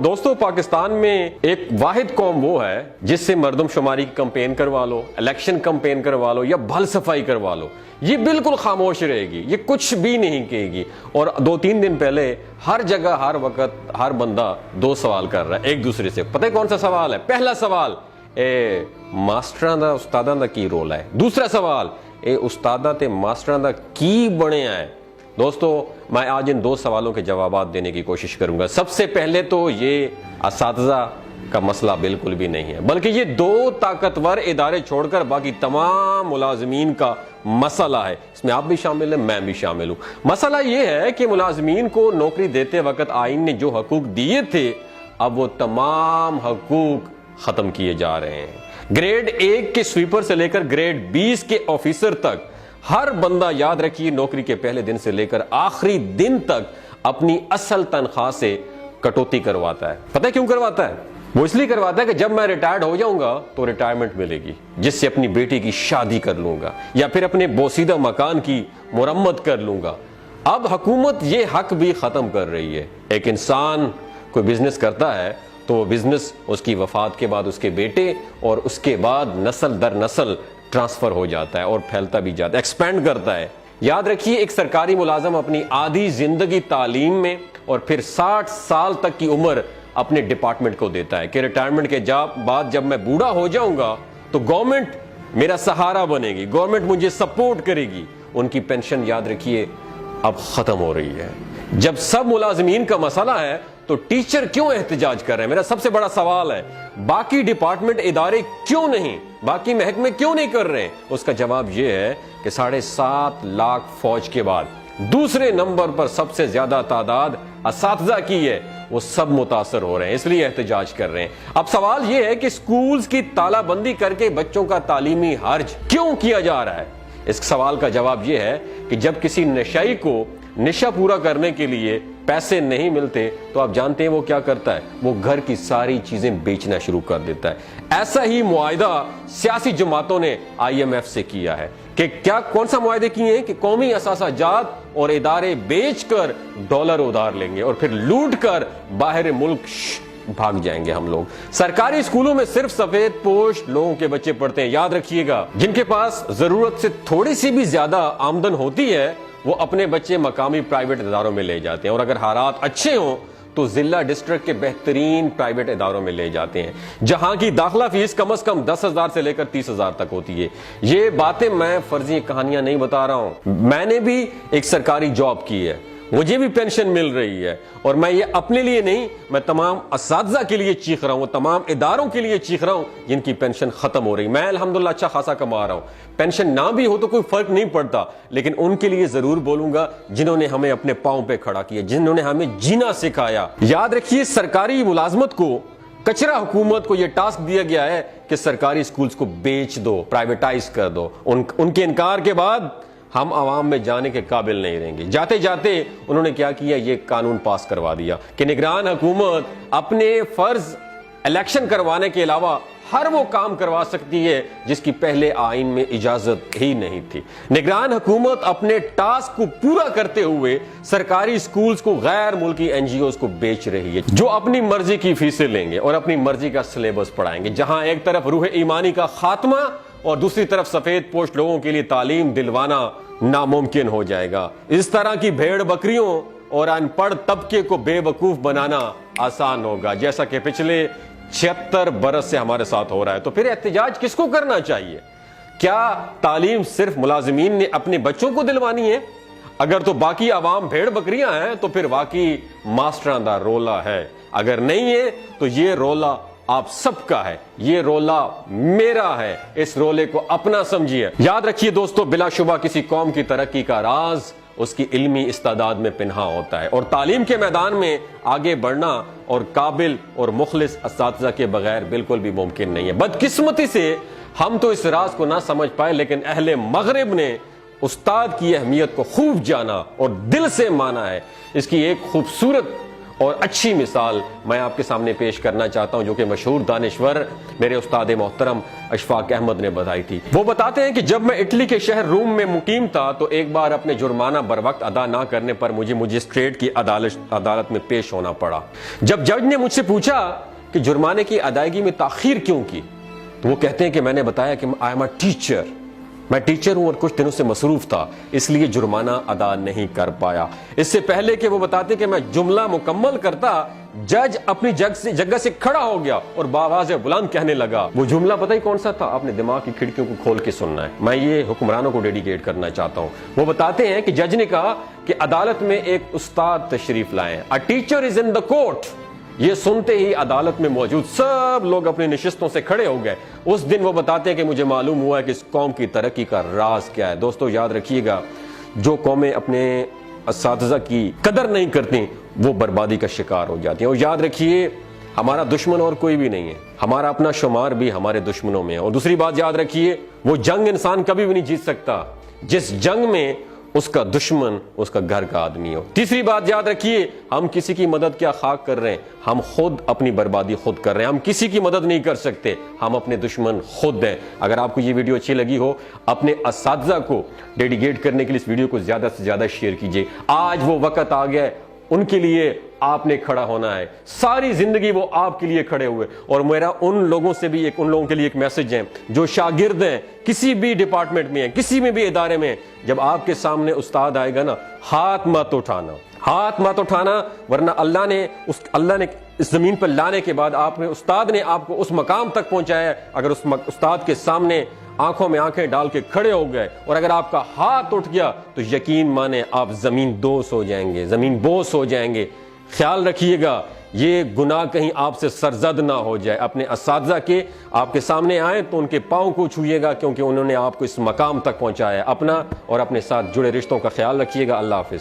دوستو پاکستان میں ایک واحد قوم وہ ہے جس سے مردم شماری کی کمپین کروا لو، الیکشن کمپین کروا لو یا بھل صفائی کروا لو، یہ بالکل خاموش رہے گی، یہ کچھ بھی نہیں کہے گی۔ اور 2-3 دن پہلے ہر جگہ ہر وقت ہر بندہ 2 سوال کر رہا ہے ایک دوسرے سے۔ پتہ ہے کون سا سوال ہے؟ پہلا سوال ماسٹراں دا استاداں دا کی رول ہے، دوسرا سوال استاداں تے ماسٹراں دا کی بنیا ہے۔ دوستو میں آج ان 2 سوالوں کے جوابات دینے کی کوشش کروں گا۔ سب سے پہلے تو یہ اساتذہ کا مسئلہ بالکل بھی نہیں ہے، بلکہ یہ 2 طاقتور ادارے چھوڑ کر باقی تمام ملازمین کا مسئلہ ہے۔ اس میں آپ بھی شامل ہیں، میں بھی شامل ہوں۔ مسئلہ یہ ہے کہ ملازمین کو نوکری دیتے وقت آئین نے جو حقوق دیے تھے اب وہ تمام حقوق ختم کیے جا رہے ہیں۔ گریڈ 1 کے سویپر سے لے کر گریڈ 20 کے آفیسر تک ہر بندہ، یاد رکھیے، نوکری کے پہلے دن سے لے کر آخری دن تک اپنی اصل تنخواہ سے کٹوتی کرواتا ہے۔ پتہ ہے کیوں کرواتا ہے؟ وہ اس لیے کرواتا ہے کہ جب میں ریٹائرڈ ہو جاؤں گا تو ریٹائرمنٹ ملے گی، جس سے اپنی بیٹی کی شادی کر لوں گا یا پھر اپنے بوسیدہ مکان کی مرمت کر لوں گا۔ اب حکومت یہ حق بھی ختم کر رہی ہے۔ ایک انسان کوئی بزنس کرتا ہے تو وہ بزنس اس کی وفات کے بعد اس کے بیٹے اور اس کے بعد نسل در نسل ٹرانسفر ہو جاتا ہے اور پھیلتا بھی جاتا ہے، ایکسپینڈ کرتا ہے۔ یاد رکھیے ایک سرکاری ملازم اپنی آدھی زندگی تعلیم میں اور پھر 60 سال تک کی عمر اپنے ڈپارٹمنٹ کو دیتا ہے کہ ریٹائرمنٹ کے بعد جب میں بوڑھا ہو جاؤں گا تو گورنمنٹ میرا سہارا بنے گی، گورنمنٹ مجھے سپورٹ کرے گی۔ ان کی پینشن یاد رکھیے اب ختم ہو رہی ہے۔ جب سب ملازمین کا مسئلہ ہے تو ٹیچر کیوں احتجاج کر رہے ہیں؟ میرا سب سے بڑا سوال ہے، باقی ڈپارٹمنٹ ادارے کیوں نہیں، باقی محکمے کیوں نہیں کر رہے ہیں؟ اس کا جواب یہ ہے کہ 7.5 لاکھ فوج کے بعد دوسرے نمبر پر سب سے زیادہ تعداد اساتذہ کی ہے، وہ سب متاثر ہو رہے ہیں، اس لیے احتجاج کر رہے ہیں۔ اب سوال یہ ہے کہ سکولز کی تالہ بندی کر کے بچوں کا تعلیمی حرج کیوں کیا جا رہا ہے؟ اس سوال کا جواب یہ ہے کہ جب کسی نشئی کو نشہ پورا کرنے کے لیے پیسے نہیں ملتے تو آپ جانتے ہیں وہ کیا کرتا ہے؟ وہ گھر کی ساری چیزیں بیچنا شروع کر دیتا ہے۔ ایسا ہی معاہدہ سیاسی جماعتوں نے IMF سے کیا ہے کہ کون سا معاہدے کیے ہیں کہ قومی اثاثہ جات اور ادارے بیچ کر ڈالر ادھار لیں گے اور پھر لوٹ کر باہر ملک بھاگ جائیں گے ہم لوگ۔ سرکاری اسکولوں میں صرف سفید پوش لوگوں کے بچے پڑھتے ہیں، یاد رکھیے گا۔ جن کے پاس ضرورت سے تھوڑی سی بھی زیادہ آمدن ہوتی ہے وہ اپنے بچے مقامی پرائیویٹ اداروں میں لے جاتے ہیں، اور اگر حالات اچھے ہوں تو ضلع ڈسٹرکٹ کے بہترین پرائیویٹ اداروں میں لے جاتے ہیں، جہاں کی داخلہ فیس کم از کم 10,000 سے لے کر 30,000 تک ہوتی ہے۔ یہ باتیں میں فرضی کہانیاں نہیں بتا رہا ہوں، میں نے بھی ایک سرکاری جاب کی ہے، مجھے بھی پینشن مل رہی ہے، اور میں یہ اپنے لیے نہیں، میں تمام اساتذہ کے لیے چیخ رہا ہوں، تمام اداروں کے لیے چیخ رہا ہوں جن کی پینشن ختم ہو رہی۔ میں الحمدللہ اچھا خاصا کما رہا ہوں، پینشن نہ بھی ہو تو کوئی فرق نہیں پڑتا، لیکن ان کے لیے ضرور بولوں گا جنہوں نے ہمیں اپنے پاؤں پہ کھڑا کیا، جنہوں نے ہمیں جینا سکھایا۔ یاد رکھیے سرکاری ملازمت کو، کچرا حکومت کو یہ ٹاسک دیا گیا ہے کہ سرکاری اسکولز کو بیچ دو، پرائیویٹائز کر دو۔ ان کے انکار کے بعد ہم عوام میں جانے کے قابل نہیں رہیں گے۔ جاتے جاتے انہوں نے کیا کیا؟ یہ قانون پاس کروا دیا کہ نگران حکومت اپنے فرض الیکشن کروانے کے علاوہ ہر وہ کام کروا سکتی ہے جس کی پہلے آئین میں اجازت ہی نہیں تھی۔ نگران حکومت اپنے ٹاسک کو پورا کرتے ہوئے سرکاری اسکولز کو غیر ملکی NGOs کو بیچ رہی ہے، جو اپنی مرضی کی فیسیں لیں گے اور اپنی مرضی کا سلیبس پڑھائیں گے، جہاں ایک طرف روح ایمانی کا خاتمہ اور دوسری طرف سفید پوش لوگوں کے لیے تعلیم دلوانا ناممکن ہو جائے گا۔ اس طرح کی بھیڑ بکریوں اور ان پڑھ طبقے کو بے وقوف بنانا آسان ہوگا، جیسا کہ پچھلے 76 برس سے ہمارے ساتھ ہو رہا ہے۔ تو پھر احتجاج کس کو کرنا چاہیے؟ کیا تعلیم صرف ملازمین نے اپنے بچوں کو دلوانی ہے؟ اگر تو باقی عوام بھیڑ بکریاں ہیں تو پھر واقعی ماسٹران دا رولا ہے، اگر نہیں ہے تو یہ رولا آپ سب کا ہے، یہ رولا میرا ہے، اس رولے کو اپنا سمجھیے۔ یاد رکھیے دوستو، بلا شبہ کسی قوم کی ترقی کا راز اس کی علمی استعداد میں پنہاں ہوتا ہے، اور تعلیم کے میدان میں آگے بڑھنا اور قابل اور مخلص اساتذہ کے بغیر بالکل بھی ممکن نہیں ہے۔ بدقسمتی سے ہم تو اس راز کو نہ سمجھ پائے، لیکن اہل مغرب نے استاد کی اہمیت کو خوب جانا اور دل سے مانا ہے۔ اس کی ایک خوبصورت اور اچھی مثال میں آپ کے سامنے پیش کرنا چاہتا ہوں جو کہ مشہور دانشور میرے استاد محترم اشفاق احمد نے بتائی تھی۔ وہ بتاتے ہیں کہ جب میں اٹلی کے شہر روم میں مقیم تھا تو ایک بار اپنے جرمانہ بر وقت ادا نہ کرنے پر مجھے مجسٹریٹ کی عدالت میں پیش ہونا پڑا۔ جب جج نے مجھ سے پوچھا کہ جرمانے کی ادائیگی میں تاخیر کیوں کی تو وہ کہتے ہیں کہ میں نے بتایا کہ آئی ایم اے ٹیچر، میں ٹیچر ہوں اور کچھ دنوں سے مصروف تھا اس لیے جرمانہ ادا نہیں کر پایا۔ اس سے پہلے کہ وہ بتاتے کہ میں جملہ مکمل کرتا جج اپنی جگہ سے کھڑا ہو گیا اور بآواز بلند کہنے لگا۔ وہ جملہ پتہ ہی کون سا تھا؟ آپ نے دماغ کی کھڑکیوں کو کھول کے سننا ہے، میں یہ حکمرانوں کو ڈیڈیکیٹ کرنا چاہتا ہوں۔ وہ بتاتے ہیں کہ جج نے کہا کہ عدالت میں ایک استاد تشریف لائیں، a teacher is in the court. یہ سنتے ہی عدالت میں موجود سب لوگ اپنی نشستوں سے کھڑے ہو گئے۔ اس دن وہ بتاتے ہیں کہ مجھے معلوم ہوا کہ اس قوم کی ترقی کا راز کیا ہے۔ دوستو یاد رکھیے گا، جو قومیں اپنے اساتذہ کی قدر نہیں کرتی وہ بربادی کا شکار ہو جاتی ہیں۔ اور یاد رکھیے ہمارا دشمن اور کوئی بھی نہیں ہے، ہمارا اپنا شمار بھی ہمارے دشمنوں میں ہے۔ اور دوسری بات یاد رکھیے، وہ جنگ انسان کبھی بھی نہیں جیت سکتا جس جنگ میں اس کا دشمن اس کا گھر کا آدمی ہو۔ تیسری بات یاد رکھیے، ہم کسی کی مدد کیا خاک کر رہے ہیں، ہم خود اپنی بربادی خود کر رہے ہیں۔ ہم کسی کی مدد نہیں کر سکتے، ہم اپنے دشمن خود ہیں۔ اگر آپ کو یہ ویڈیو اچھی لگی ہو، اپنے اساتذہ کو ڈیڈیکیٹ کرنے کے لیے اس ویڈیو کو زیادہ سے زیادہ شیئر کیجیے۔ آج وہ وقت آ گیا ہے، ان کے لیے آپ نے کھڑا ہونا ہے۔ ساری زندگی وہ آپ کے لیے کھڑے ہوئے۔ اور میرا ان لوگوں سے بھی ان لوگوں کے لیے ایک میسج ہے جو شاگرد ہیں، کسی بھی ڈپارٹمنٹ میں ہیں، کسی میں بھی ادارے میں ہیں، جب آپ کے سامنے استاد آئے گا نا، ہاتھ مت اٹھانا، ورنہ اللہ نے اس زمین پر لانے کے بعد استاد نے آپ کو اس مقام تک پہنچایا ہے۔ اگر اس استاد کے سامنے آنکھوں میں آنکھیں ڈال کے کھڑے ہو گئے اور اگر آپ کا ہاتھ اٹھ گیا تو یقین مانے آپ زمین دوز ہو جائیں گے، زمین بوس ہو جائیں گے۔ خیال رکھیے گا یہ گناہ کہیں آپ سے سرزد نہ ہو جائے۔ اپنے اساتذہ کے آپ کے سامنے آئیں تو ان کے پاؤں کو چھوئیے گا، کیونکہ انہوں نے آپ کو اس مقام تک پہنچایا ہے۔ اپنا اور اپنے ساتھ جڑے رشتوں کا خیال رکھیے گا۔ اللہ حافظ۔